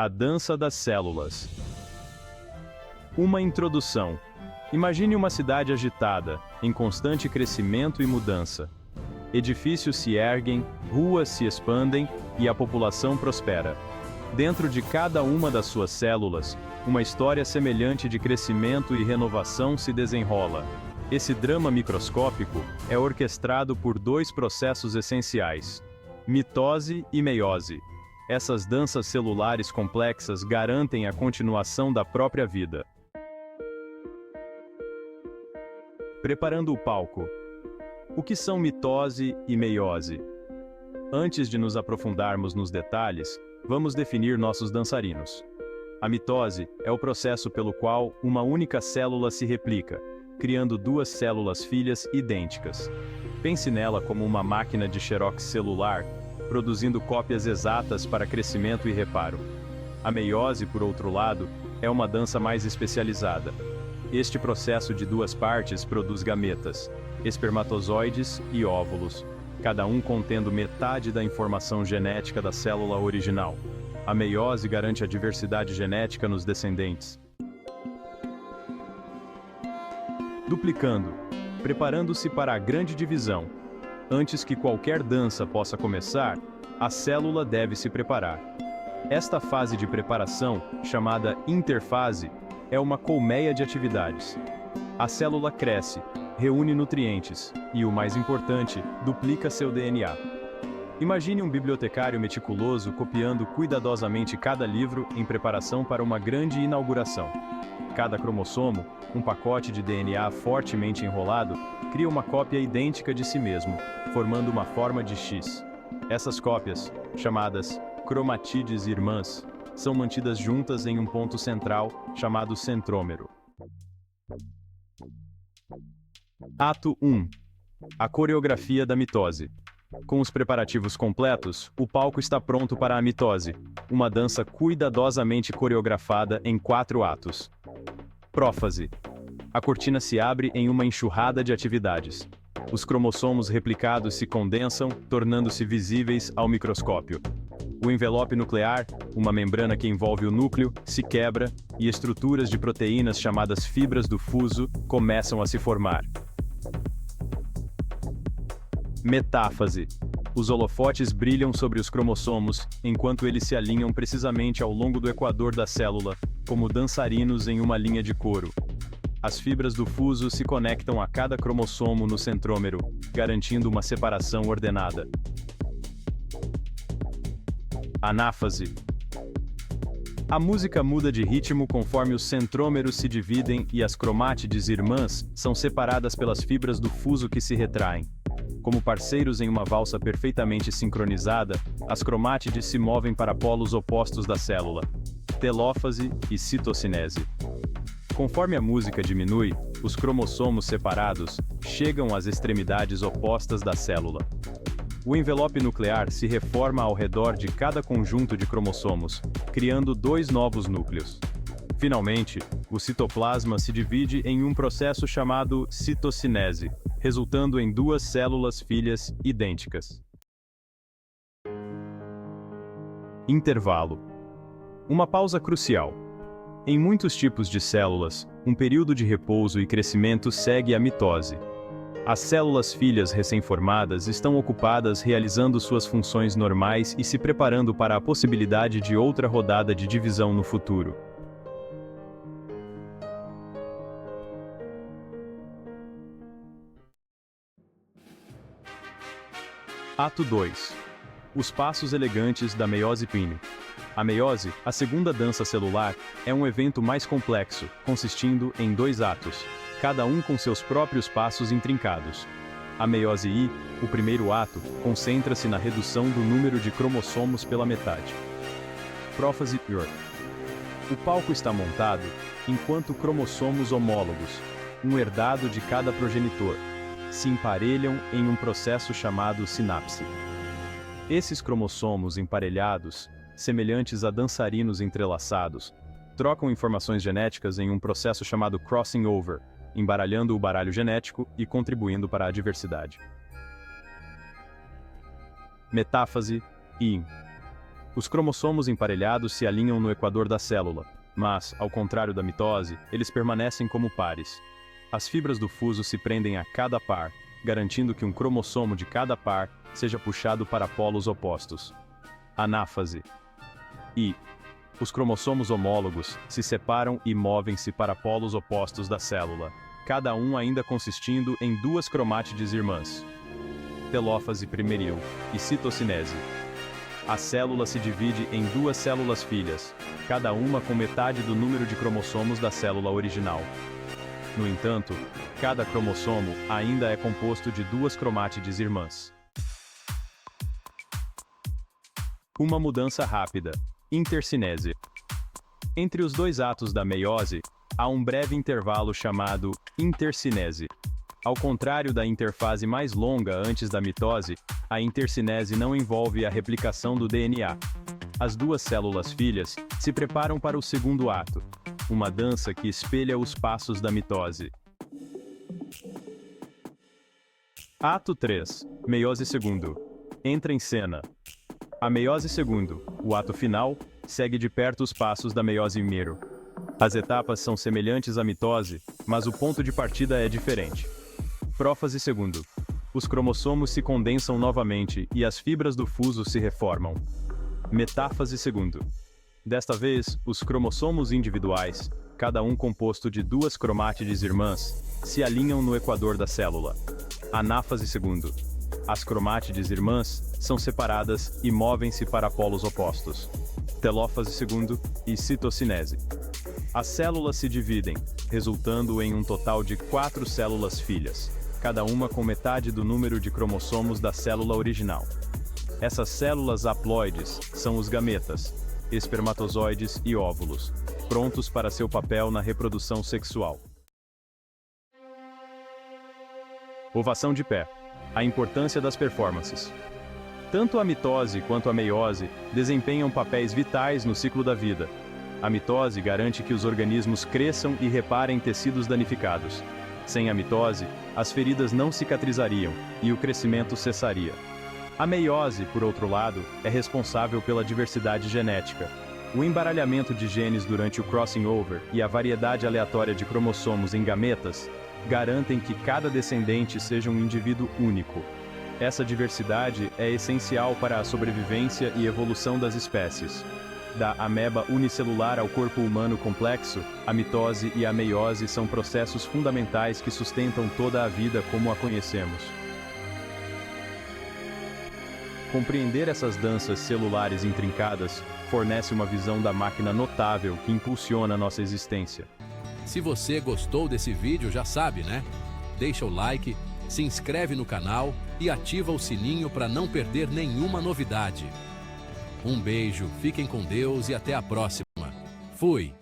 A dança das células. Uma introdução. Imagine uma cidade agitada, em constante crescimento e mudança. Edifícios se erguem, ruas se expandem e a população prospera. Dentro de cada uma das suas células, uma história semelhante de crescimento e renovação se desenrola. Esse drama microscópico é orquestrado por dois processos essenciais: mitose e meiose. Essas danças celulares complexas garantem a continuação da própria vida. Preparando o palco. O que são mitose e meiose? Antes de nos aprofundarmos nos detalhes, vamos definir nossos dançarinos. A mitose é o processo pelo qual uma única célula se replica, criando duas células filhas idênticas. Pense nela como uma máquina de xerox celular, produzindo cópias exatas para crescimento e reparo. A meiose, por outro lado, é uma dança mais especializada. Este processo de duas partes produz gametas, espermatozoides e óvulos, cada um contendo metade da informação genética da célula original. A meiose garante a diversidade genética nos descendentes. Duplicando. Preparando-se para a grande divisão. Antes que qualquer dança possa começar, a célula deve se preparar. Esta fase de preparação, chamada interfase, é uma colmeia de atividades. A célula cresce, reúne nutrientes e, o mais importante, duplica seu DNA. Imagine um bibliotecário meticuloso copiando cuidadosamente cada livro em preparação para uma grande inauguração. Cada cromossomo, um pacote de DNA fortemente enrolado, cria uma cópia idêntica de si mesmo, formando uma forma de X. Essas cópias, chamadas cromatídeos irmãs, são mantidas juntas em um ponto central, chamado centrômero. Ato 1. A coreografia da mitose. Com os preparativos completos, o palco está pronto para a mitose, uma dança cuidadosamente coreografada em 4 atos. Prófase. A cortina se abre em uma enxurrada de atividades. Os cromossomos replicados se condensam, tornando-se visíveis ao microscópio. O envelope nuclear, uma membrana que envolve o núcleo, se quebra e estruturas de proteínas chamadas fibras do fuso começam a se formar. Metáfase. Os holofotes brilham sobre os cromossomos, enquanto eles se alinham precisamente ao longo do equador da célula, como dançarinos em uma linha de coro. As fibras do fuso se conectam a cada cromossomo no centrômero, garantindo uma separação ordenada. Anáfase. A música muda de ritmo conforme os centrômeros se dividem e as cromátides irmãs são separadas pelas fibras do fuso que se retraem. Como parceiros em uma valsa perfeitamente sincronizada, as cromátides se movem para polos opostos da célula, telófase e citocinese. Conforme a música diminui, os cromossomos separados chegam às extremidades opostas da célula. O envelope nuclear se reforma ao redor de cada conjunto de cromossomos, criando 2 novos núcleos. Finalmente, o citoplasma se divide em um processo chamado citocinese, resultando em 2 células filhas idênticas. Intervalo. Uma pausa crucial. Em muitos tipos de células, um período de repouso e crescimento segue a mitose. As células filhas recém-formadas estão ocupadas realizando suas funções normais e se preparando para a possibilidade de outra rodada de divisão no futuro. Ato 2. Os passos elegantes da meiose prime. A meiose, a segunda dança celular, é um evento mais complexo, consistindo em 2 atos, cada um com seus próprios passos intrincados. A meiose I, o primeiro ato, concentra-se na redução do número de cromossomos pela metade. Prófase I. O palco está montado enquanto cromossomos homólogos, um herdado de cada progenitor, se emparelham em um processo chamado sinapse. Esses cromossomos emparelhados, semelhantes a dançarinos entrelaçados, trocam informações genéticas em um processo chamado crossing over, embaralhando o baralho genético e contribuindo para a diversidade. Metáfase I. Os cromossomos emparelhados se alinham no equador da célula, mas, ao contrário da mitose, eles permanecem como pares. As fibras do fuso se prendem a cada par, garantindo que um cromossomo de cada par seja puxado para polos opostos. Anáfase. E os cromossomos homólogos se separam e movem-se para polos opostos da célula, cada um ainda consistindo em duas cromátides irmãs. Telófase primeril e citocinese. A célula se divide em duas células filhas, cada uma com metade do número de cromossomos da célula original. No entanto, cada cromossomo ainda é composto de duas cromátides irmãs. Uma mudança rápida. Intercinese. Entre os dois atos da meiose, há um breve intervalo chamado intercinese. Ao contrário da interfase mais longa antes da mitose, a intercinese não envolve a replicação do DNA. As duas células filhas se preparam para o segundo ato, uma dança que espelha os passos da mitose. Ato 3. Meiose II. Entra em cena. A meiose II, o ato final, segue de perto os passos da meiose I. As etapas são semelhantes à mitose, mas o ponto de partida é diferente. Prófase II. Os cromossomos se condensam novamente e as fibras do fuso se reformam. Metáfase II. Desta vez, os cromossomos individuais, cada um composto de duas cromátides irmãs, se alinham no equador da célula. Anáfase II. As cromátides irmãs são separadas e movem-se para polos opostos. Telófase II e citocinese. As células se dividem, resultando em um total de 4 células filhas, cada uma com metade do número de cromossomos da célula original. Essas células haploides são os gametas, espermatozoides e óvulos, prontos para seu papel na reprodução sexual. Ovação de pé. A importância das performances. Tanto a mitose quanto a meiose desempenham papéis vitais no ciclo da vida. A mitose garante que os organismos cresçam e reparem tecidos danificados. Sem a mitose, as feridas não cicatrizariam e o crescimento cessaria. A meiose, por outro lado, é responsável pela diversidade genética. O embaralhamento de genes durante o crossing over e a variedade aleatória de cromossomos em gametas garantem que cada descendente seja um indivíduo único. Essa diversidade é essencial para a sobrevivência e evolução das espécies. Da ameba unicelular ao corpo humano complexo, a mitose e a meiose são processos fundamentais que sustentam toda a vida como a conhecemos. Compreender essas danças celulares intrincadas fornece uma visão da máquina notável que impulsiona nossa existência. Se você gostou desse vídeo, já sabe, né? Deixa o like, se inscreve no canal e ativa o sininho para não perder nenhuma novidade. Um beijo, fiquem com Deus e até a próxima. Fui!